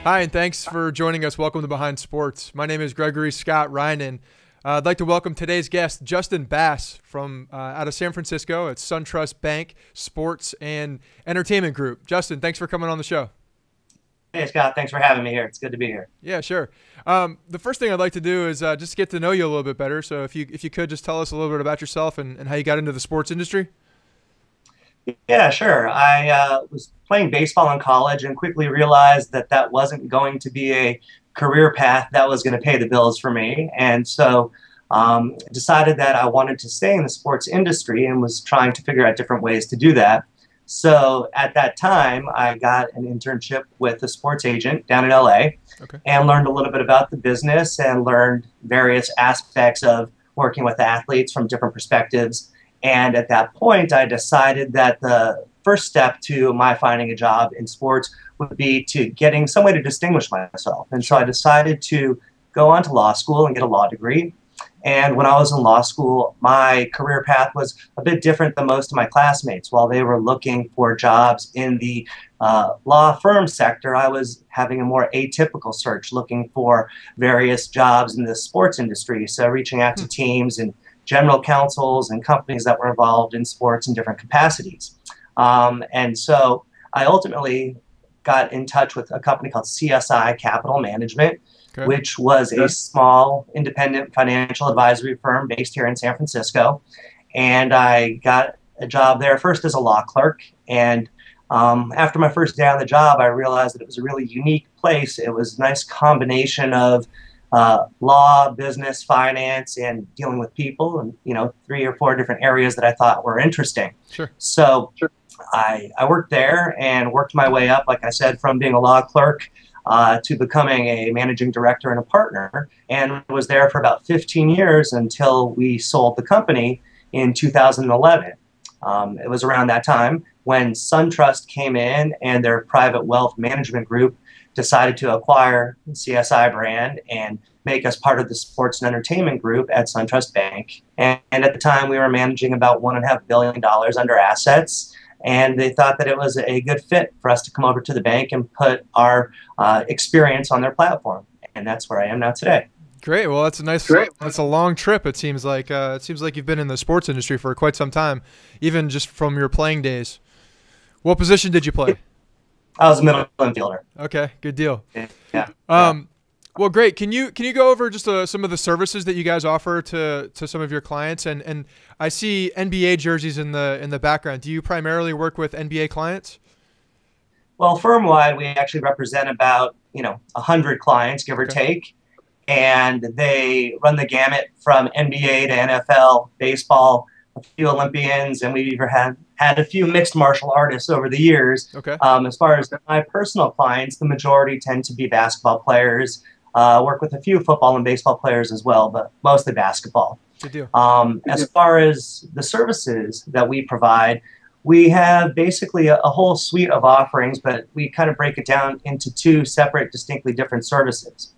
Hi, and thanks for joining us. Welcome to Behind Sports. My name is Gregory Scott Reinen. I'd like to welcome today's guest, Justin Bass, from out of San Francisco at SunTrust Bank Sports and Entertainment Group. Justin, thanks for coming on the show. Hey, Scott. Thanks for having me here. It's good to be here. Yeah, sure. The first thing I'd like to do is just get to know you a little bit better. So if you could just tell us a little bit about yourself and how you got into the sports industry. Yeah, sure. I was playing baseball in college and quickly realized that that wasn't going to be a career path that was going to pay the bills for me. And so decided that I wanted to stay in the sports industry and was trying to figure out different ways to do that. So at that time, I got an internship with a sports agent down in LA. Okay. And learned a little bit about the business and learned various aspects of working with athletes from different perspectives. And at that point, I decided that the first step to my finding a job in sports would be to getting some way to distinguish myself. And so I decided to go on to law school and get a law degree. And when I was in law school, my career path was a bit different than most of my classmates. While they were looking for jobs in the law firm sector, I was having a more atypical search, looking for various jobs in the sports industry. So reaching out to teams and general counsels and companies that were involved in sports in different capacities. And so I ultimately got in touch with a company called CSI Capital Management, Okay. which was a small independent financial advisory firm based here in San Francisco. And I got a job there first as a law clerk. And after my first day on the job, I realized that it was a really unique place. It was a nice combination of law, business, finance, and dealing with people, and 3 or 4 different areas that I thought were interesting. Sure. So I worked there and worked my way up, like I said, from being a law clerk to becoming a managing director and a partner, and was there for about 15 years until we sold the company in 2011. It was around that time when SunTrust came in and their private wealth management group decided to acquire the CSI brand and make us part of the sports and entertainment group at SunTrust Bank. And at the time, we were managing about $1.5 billion under assets. And they thought that it was a good fit for us to come over to the bank and put our experience on their platform. And that's where I am now today. Great. Well, that's a nice. That's a long trip. It seems like you've been in the sports industry for quite some time, even just from your playing days. What position did you play? I was a middle infielder. Okay, good deal. Yeah. Well, great. Can you go over just some of the services that you guys offer to some of your clients? And I see NBA jerseys in the background. Do you primarily work with NBA clients? Well, firm-wide, we actually represent about 100 clients, give or take, and they run the gamut from NBA to NFL, baseball, a few Olympians, and we've even had a few mixed martial artists over the years. Okay. As far as my personal clients, the majority tend to be basketball players. Work with a few football and baseball players as well, but mostly basketball. Good deal. As far as the services that we provide, we have basically a whole suite of offerings, but we kind of break it down into 2 separate, distinctly different services.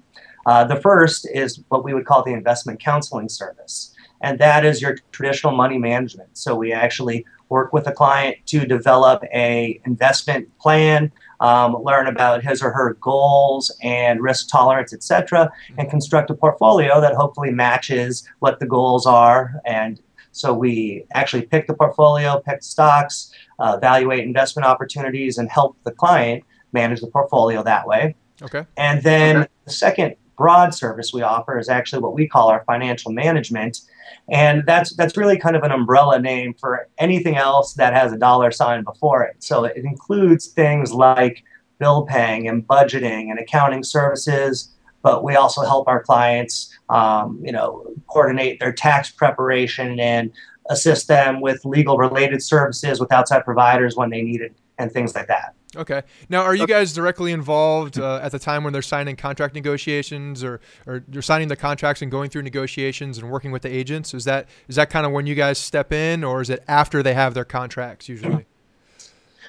The first is what we would call the investment counseling service, and that is your traditional money management. So we actually work with a client to develop a investment plan, learn about his or her goals and risk tolerance, etc., and construct a portfolio that hopefully matches what the goals are. And so we actually pick the portfolio, pick stocks, evaluate investment opportunities, and help the client manage the portfolio that way. Okay. And then the second broad service we offer is actually what we call our financial management. And that's really kind of an umbrella name for anything else that has a dollar sign before it. So it includes things like bill paying and budgeting and accounting services, but we also help our clients, coordinate their tax preparation and assist them with legal related services with outside providers when they need it and things like that. Okay. Now, are you guys directly involved at the time when they're signing contract negotiations, or you're signing the contracts and going through negotiations and working with the agents? Is that kind of when you guys step in, or is it after they have their contracts usually?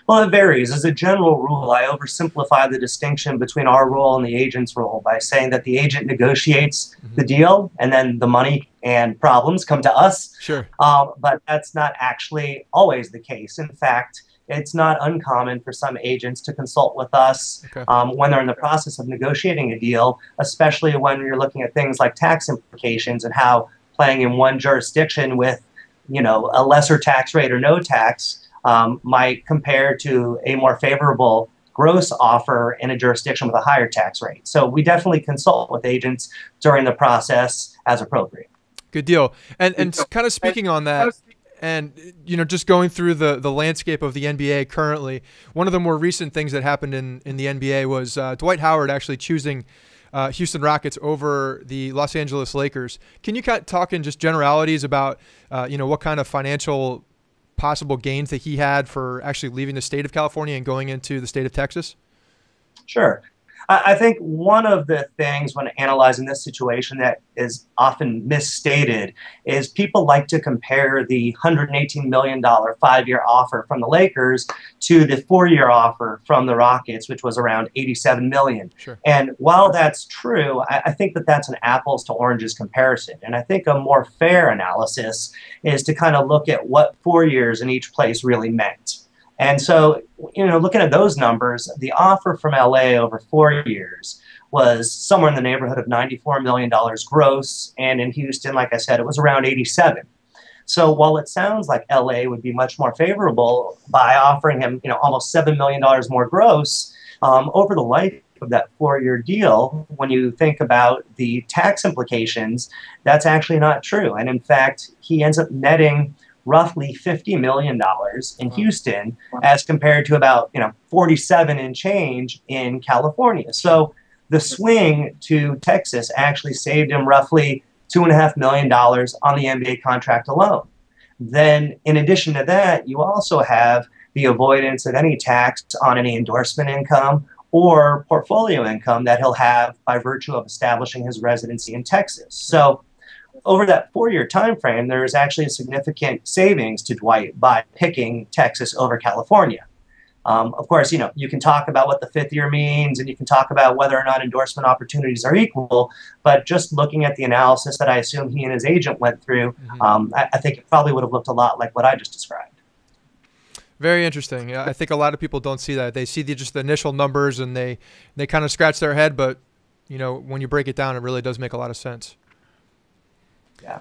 Well, it varies. As a general rule, I oversimplify the distinction between our role and the agent's role by saying that the agent negotiates the deal and then the money and problems come to us. Sure. But that's not actually always the case. In fact, it's not uncommon for some agents to consult with us Okay. when they're in the process of negotiating a deal, especially when you're looking at things like tax implications and how playing in one jurisdiction with, a lesser tax rate or no tax might compare to a more favorable gross offer in a jurisdiction with a higher tax rate. So we definitely consult with agents during the process as appropriate. Good deal. And kind of speaking on that, and just going through the landscape of the NBA currently, one of the more recent things that happened in the NBA was Dwight Howard actually choosing Houston Rockets over the Los Angeles Lakers. Can you talk in just generalities about what kind of financial possible gains that he had for actually leaving the state of California and going into the state of Texas? Sure. I think one of the things when analyzing this situation that is often misstated is people like to compare the $118 million 5-year offer from the Lakers to the 4-year offer from the Rockets, which was around $87 million. Sure. And while that's true, I think that that's an apples to oranges comparison. And I think a more fair analysis is to kind of look at what 4 years in each place really meant. And so, looking at those numbers, the offer from LA over 4 years was somewhere in the neighborhood of $94 million gross. And in Houston, like I said, it was around 87. So while it sounds like LA would be much more favorable by offering him, almost $7 million more gross, over the life of that 4-year deal, when you think about the tax implications, that's actually not true. And in fact, he ends up netting roughly $50 million in Houston as compared to about 47 and change in California. So the swing to Texas actually saved him roughly $2.5 million on the NBA contract alone. Then in addition to that, you also have the avoidance of any tax on any endorsement income or portfolio income that he'll have by virtue of establishing his residency in Texas. So over that 4-year time frame, there is actually a significant savings to Dwight by picking Texas over California. Of course, you can talk about what the 5th year means, and you can talk about whether or not endorsement opportunities are equal. But just looking at the analysis that I assume he and his agent went through, I think it probably would have looked a lot like what I just described. Very interesting. I think a lot of people don't see that. They see just the initial numbers and they kind of scratch their head. But when you break it down, it really does make a lot of sense. Yeah.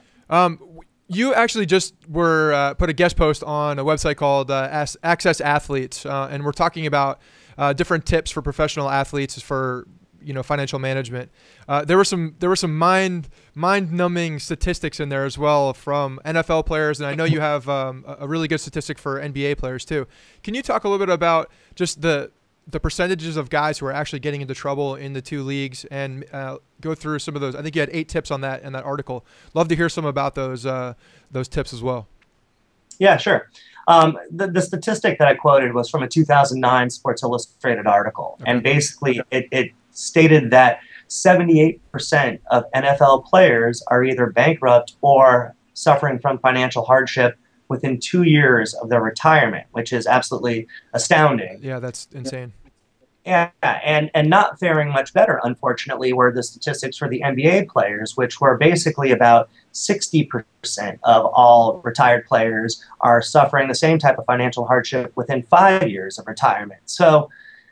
You actually just were put a guest post on a website called Access Athletes, and we're talking about different tips for professional athletes for financial management. There were some mind-numbing statistics in there as well from NFL players, and I know you have a really good statistic for NBA players too. Can you talk a little bit about just the percentages of guys who are actually getting into trouble in the two leagues and go through some of those? I think you had 8 tips on that in that article. Love to hear some about those tips as well. Yeah, sure. The statistic that I quoted was from a 2009 Sports Illustrated article. Okay. And basically it stated that 78% of NFL players are either bankrupt or suffering from financial hardship within 2 years of their retirement, which is absolutely astounding. Yeah, that's insane. Yeah, and not faring much better, unfortunately, were the statistics for the NBA players, which were basically about 60% of all retired players are suffering the same type of financial hardship within 5 years of retirement. So,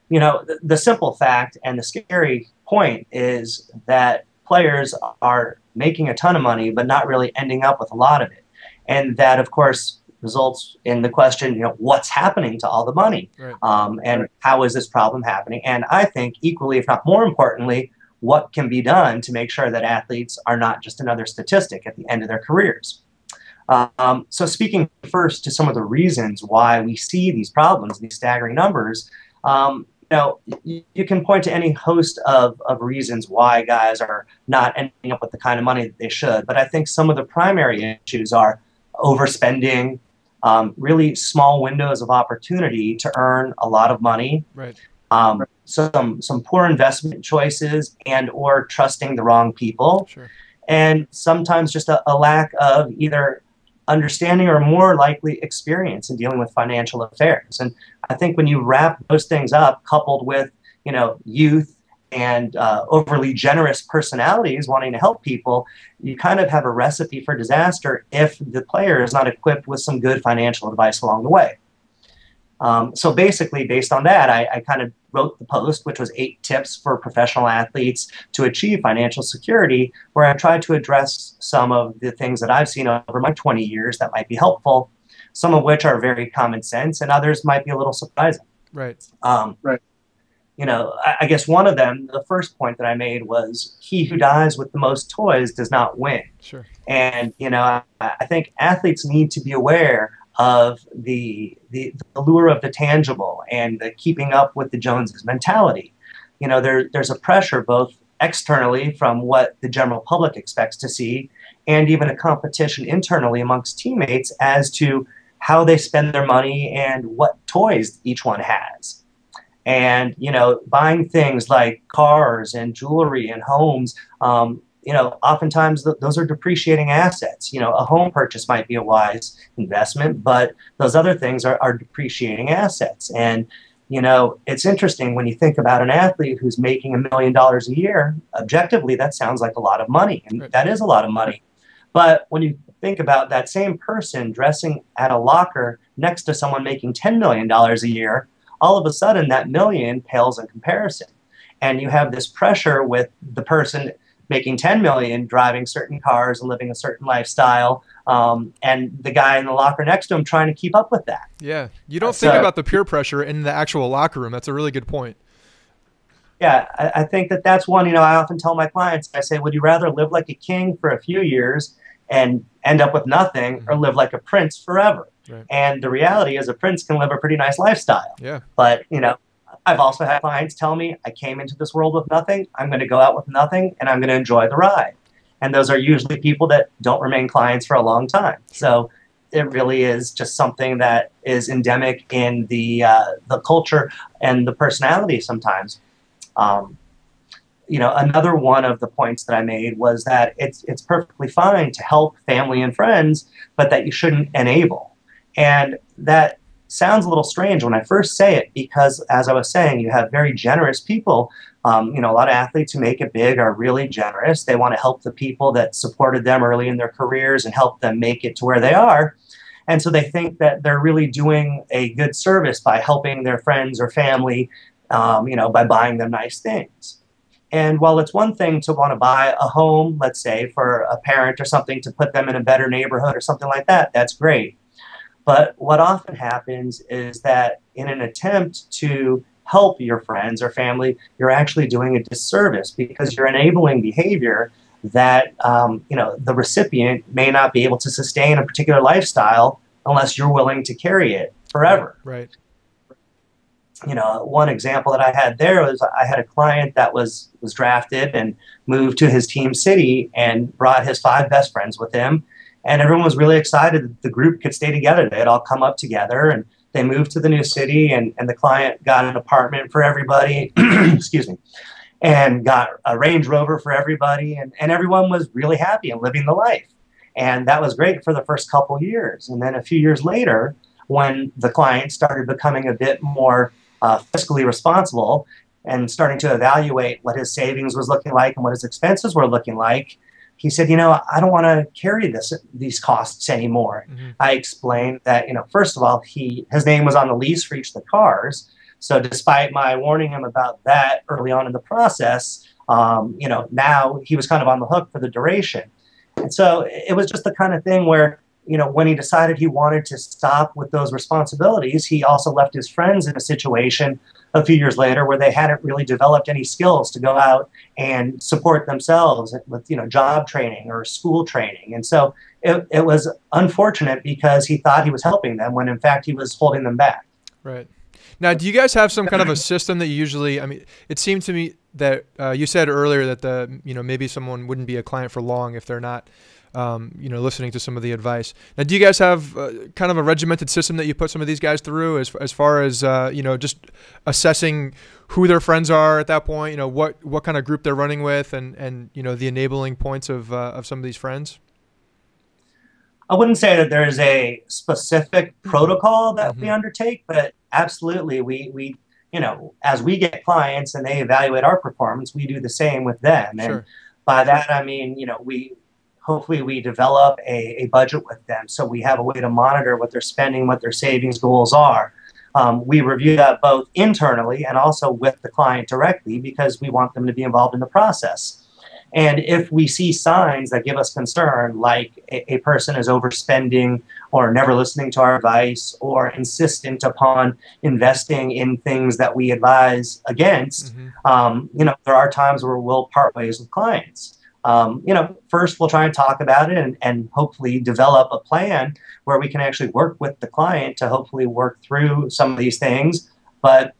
the simple fact and the scary point is that players are making a ton of money, but not really ending up with a lot of it. And that, of course, results in the question, what's happening to all the money? Right. And how is this problem happening? And I think equally, if not more importantly, what can be done to make sure that athletes are not just another statistic at the end of their careers? So speaking first to some of the reasons why we see these problems, these staggering numbers, you can point to any host of reasons why guys are not ending up with the kind of money that they should. But I think some of the primary issues are overspending, really small windows of opportunity to earn a lot of money, right. Some poor investment choices and or trusting the wrong people, sure. And sometimes just a lack of either understanding or more likely experience in dealing with financial affairs. And I think when you wrap those things up, coupled with youth and overly generous personalities wanting to help people, you kind of have a recipe for disaster if the player is not equipped with some good financial advice along the way. So basically, based on that, I kind of wrote the post, which was 8 tips for professional athletes to achieve financial security, where I tried to address some of the things that I've seen over my 20 years that might be helpful, some of which are very common sense, and others might be a little surprising. Right. Right. I guess one of them, the first point that I made was, he who dies with the most toys does not win. Sure. And, I think athletes need to be aware of the allure of the tangible and the keeping up with the Joneses mentality. There's a pressure both externally from what the general public expects to see, and even a competition internally amongst teammates as to how they spend their money and what toys each one has. And, buying things like cars and jewelry and homes, oftentimes those are depreciating assets. A home purchase might be a wise investment, but those other things are depreciating assets. And, it's interesting when you think about an athlete who's making $1 million a year. Objectively, that sounds like a lot of money, and that is a lot of money. But when you think about that same person dressing at a locker next to someone making $10 million a year, all of a sudden that million pales in comparison. And you have this pressure with the person making 10 million, driving certain cars and living a certain lifestyle, and the guy in the locker next to him trying to keep up with that. Yeah. You don't think about the peer pressure in the actual locker room. That's a really good point. Yeah, I think that's one, I often tell my clients, I say, would you rather live like a king for a few years and end up with nothing, or live like a prince forever? Right. And the reality is, a prince can live a pretty nice lifestyle. Yeah. But, I've also had clients tell me, I came into this world with nothing, I'm going to go out with nothing, and I'm going to enjoy the ride. And those are usually people that don't remain clients for a long time. So it really is just something that is endemic in the culture and the personality sometimes. Another one of the points that I made was that it's perfectly fine to help family and friends, but that you shouldn't enable. And that sounds a little strange when I first say it, because, as I was saying, you have very generous people. A lot of athletes who make it big are really generous. They want to help the people that supported them early in their careers and help them make it to where they are. And so they think that they're really doing a good service by helping their friends or family, by buying them nice things. And while it's one thing to want to buy a home, let's say, for a parent or something to put them in a better neighborhood or something like that, that's great. But what often happens is that in an attempt to help your friends or family, you're actually doing a disservice, because you're enabling behavior that, the recipient may not be able to sustain a particular lifestyle unless you're willing to carry it forever. Right. One example that I had there was, I had a client that was drafted and moved to his team city and brought his 5 best friends with him. And everyone was really excited that the group could stay together. They had all come up together, and they moved to the new city, and the client got an apartment for everybody, excuse me, and got a Range Rover for everybody. And everyone was really happy and living the life. And that was great for the first couple years. And then a few years later, when the client started becoming a bit more fiscally responsible and starting to evaluate what his savings was looking like and what his expenses were looking like, he said, I don't want to carry these costs anymore. Mm-hmm. I explained that, first of all, his name was on the lease for each of the cars. So despite my warning him about that early on in the process, now he was kind of on the hook for the duration. And so it was just the kind of thing where, when he decided he wanted to stop with those responsibilities, he also left his friends in a situation a few years later where they hadn't really developed any skills to go out and support themselves with, job training or school training. And so it was unfortunate, because he thought he was helping them when in fact he was holding them back. Right. Now, do you guys have some kind of a system that you usually, it seemed to me that you said earlier that maybe someone wouldn't be a client for long if they're not listening to some of the advice. Now, do you guys have kind of a regimented system that you put some of these guys through as far as, just assessing who their friends are at that point, what kind of group they're running with, and the enabling points of some of these friends? I wouldn't say that there's a specific protocol that we undertake, but absolutely we as we get clients and they evaluate our performance, we do the same with them. Sure. And by that, I mean, hopefully we develop a budget with them, so we have a way to monitor what they're spending, what their savings goals are. we review that both internally and also with the client directly because we want them to be involved in the process. And if we see signs that give us concern, like a person is overspending or never listening to our advice or insistent upon investing in things that we advise against, there are times where we'll part ways with clients. First we'll try and talk about it and hopefully develop a plan where we can actually work with the client to hopefully work through some of these things. But,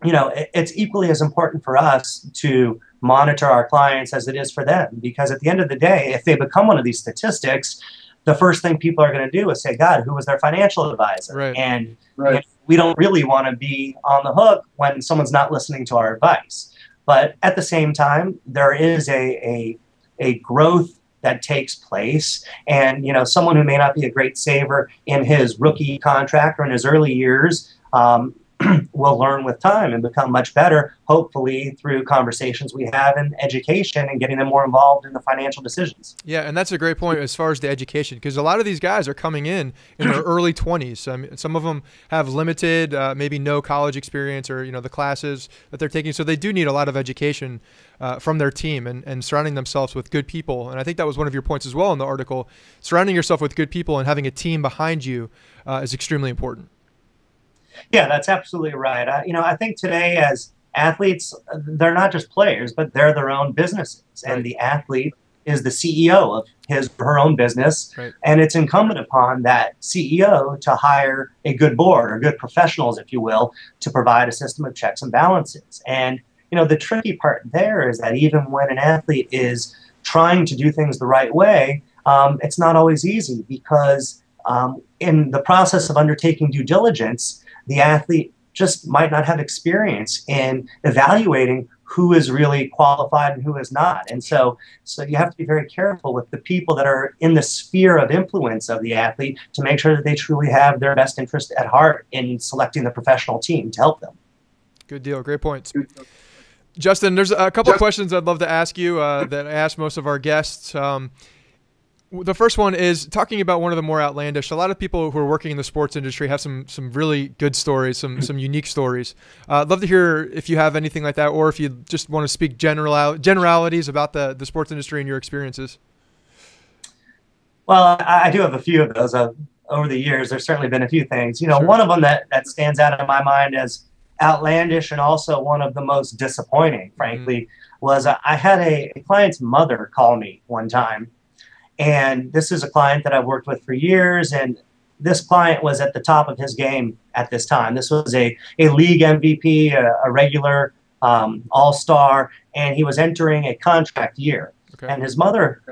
it's equally as important for us to monitor our clients as it is for them, because at the end of the day, if they become one of these statistics, the first thing people are going to do is say, God, who was their financial advisor? Right. And we don't really want to be on the hook when someone's not listening to our advice. But at the same time, there is a growth that takes place. And, someone who may not be a great saver in his rookie contract or in his early years, will learn with time and become much better, hopefully through conversations we have in education and getting them more involved in the financial decisions. Yeah, and that's a great point as far as the education, because a lot of these guys are coming in their early 20s. I mean, some of them have limited, maybe no college experience or, the classes that they're taking. So they do need a lot of education from their team and surrounding themselves with good people. And I think that was one of your points as well in the article. Surrounding yourself with good people and having a team behind you is extremely important. Yeah, that's absolutely right. I think today as athletes, they're not just players, but they're their own businesses. Right. And the athlete is the CEO of his or her own business. Right. And it's incumbent upon that CEO to hire a good board or good professionals, if you will, to provide a system of checks and balances. And, the tricky part there is that even when an athlete is trying to do things the right way, it's not always easy because in the process of undertaking due diligence, the athlete just might not have experience in evaluating who is really qualified and who is not. And so you have to be very careful with the people that are in the sphere of influence of the athlete to make sure that they truly have their best interest at heart in selecting the professional team to help them. Good deal. Great points. Justin, there's a couple of questions I'd love to ask you that I ask most of our guests. The first one is talking about one of the more outlandish. A lot of people who are working in the sports industry have some really good stories, some unique stories. I'd love to hear if you have anything like that, or if you just want to speak generalities about the sports industry and your experiences. Well, I do have a few of those. Over the years, there's certainly been a few things. Sure. One of them that stands out in my mind as outlandish and also one of the most disappointing, frankly, was I had a client's mother call me one time. And this is a client that I've worked with for years, and this client was at the top of his game at this time. This was a league MVP, a regular all-star, and he was entering a contract year. Okay. And his mother,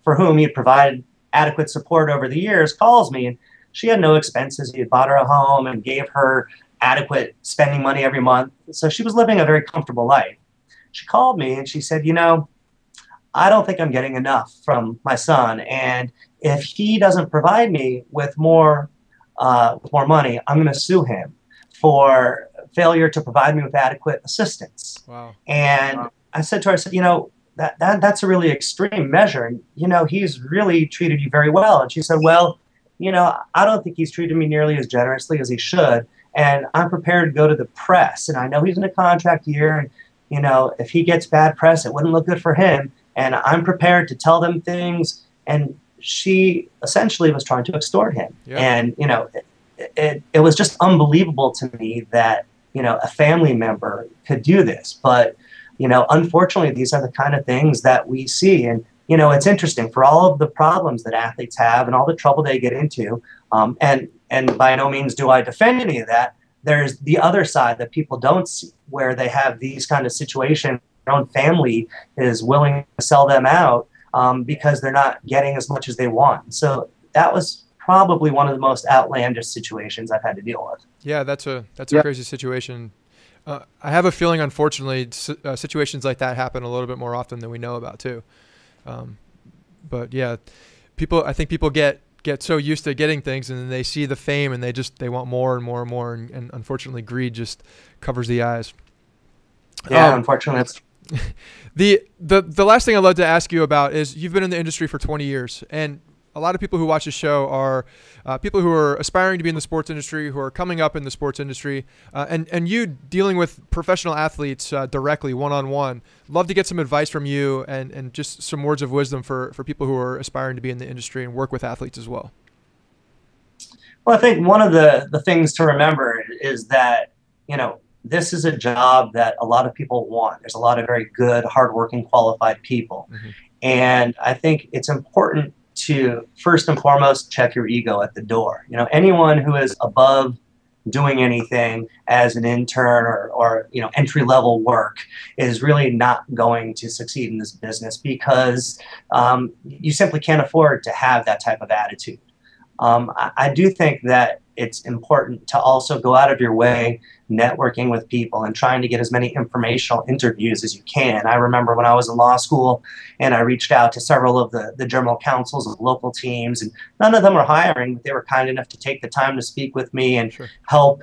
for whom he had provided adequate support over the years, calls me, and she had no expenses. He had bought her a home and gave her adequate spending money every month. So she was living a very comfortable life. She called me and she said, I don't think I'm getting enough from my son, and if he doesn't provide me with more money, I'm going to sue him for failure to provide me with adequate assistance. Wow. And I said to her, that's a really extreme measure, and he's really treated you very well. And she said, well, I don't think he's treated me nearly as generously as he should, and I'm prepared to go to the press, and I know he's in a contract year, and if he gets bad press, it wouldn't look good for him. And I'm prepared to tell them things. And she essentially was trying to extort him. Yeah. And, it was just unbelievable to me that, a family member could do this. But, unfortunately, these are the kind of things that we see. And, it's interesting for all of the problems that athletes have and all the trouble they get into. And by no means do I defend any of that. There's the other side that people don't see, where they have these kind of situations. Their own family is willing to sell them out because they're not getting as much as they want. So that was probably one of the most outlandish situations I've had to deal with. Yeah, that's a crazy situation. I have a feeling, unfortunately, situations like that happen a little bit more often than we know about too. But yeah, I think people get so used to getting things, and then they see the fame and they want more and more and more, and unfortunately, greed just covers the eyes. Yeah, unfortunately, that's. The last thing I'd love to ask you about is you've been in the industry for 20 years, and a lot of people who watch the show are people who are aspiring to be in the sports industry, who are coming up in the sports industry, and you dealing with professional athletes directly, one-on-one. Love to get some advice from you and just some words of wisdom for people who are aspiring to be in the industry and work with athletes as well. Well, I think one of the things to remember is that, this is a job that a lot of people want. There's a lot of very good, hardworking, qualified people. Mm-hmm. And I think it's important to, first and foremost, check your ego at the door. Anyone who is above doing anything as an intern or entry-level work is really not going to succeed in this business because you simply can't afford to have that type of attitude. I do think that it's important to also go out of your way networking with people and trying to get as many informational interviews as you can. I remember when I was in law school and I reached out to several of the general counsels of local teams, and none of them were hiring, but they were kind enough to take the time to speak with me and help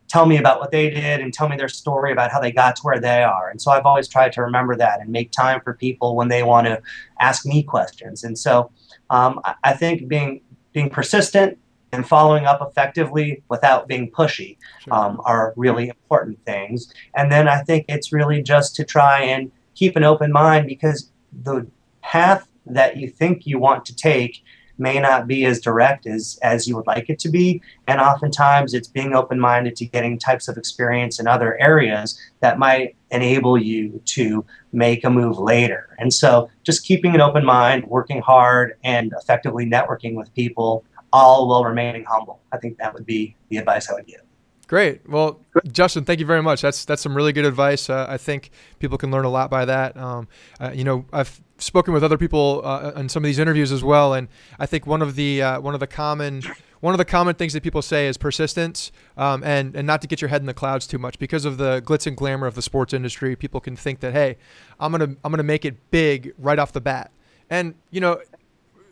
tell me about what they did and tell me their story about how they got to where they are. And so I've always tried to remember that and make time for people when they want to ask me questions. And so I think being persistent and following up effectively without being pushy are really important things. And then I think it's really just to try and keep an open mind, because the path that you think you want to take may not be as direct as you would like it to be. And oftentimes it's being open-minded to getting types of experience in other areas that might enable you to make a move later. And so just keeping an open mind, working hard, and effectively networking with people, all while remaining humble. I think that would be the advice I would give. Great. Well, Justin, thank you very much. That's some really good advice. I think people can learn a lot by that. I've spoken with other people in some of these interviews as well, and I think one of the common things that people say is persistence, and not to get your head in the clouds too much because of the glitz and glamour of the sports industry. People can think that, hey, I'm gonna make it big right off the bat, and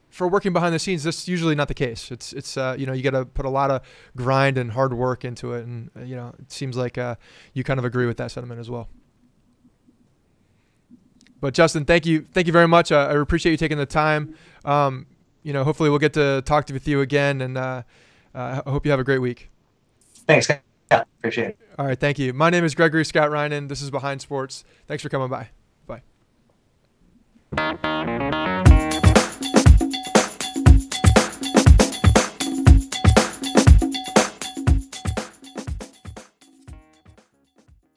for working behind the scenes, that's usually not the case. It's you got to put a lot of grind and hard work into it, and it seems like you kind of agree with that sentiment as well. But Justin, thank you very much. I appreciate you taking the time. Hopefully we'll get to talk with you again, and I hope you have a great week. Thanks. Yeah, appreciate it. All right, thank you. My name is Gregory Scott Reinen. This is Behind Sports. Thanks for coming by. Bye.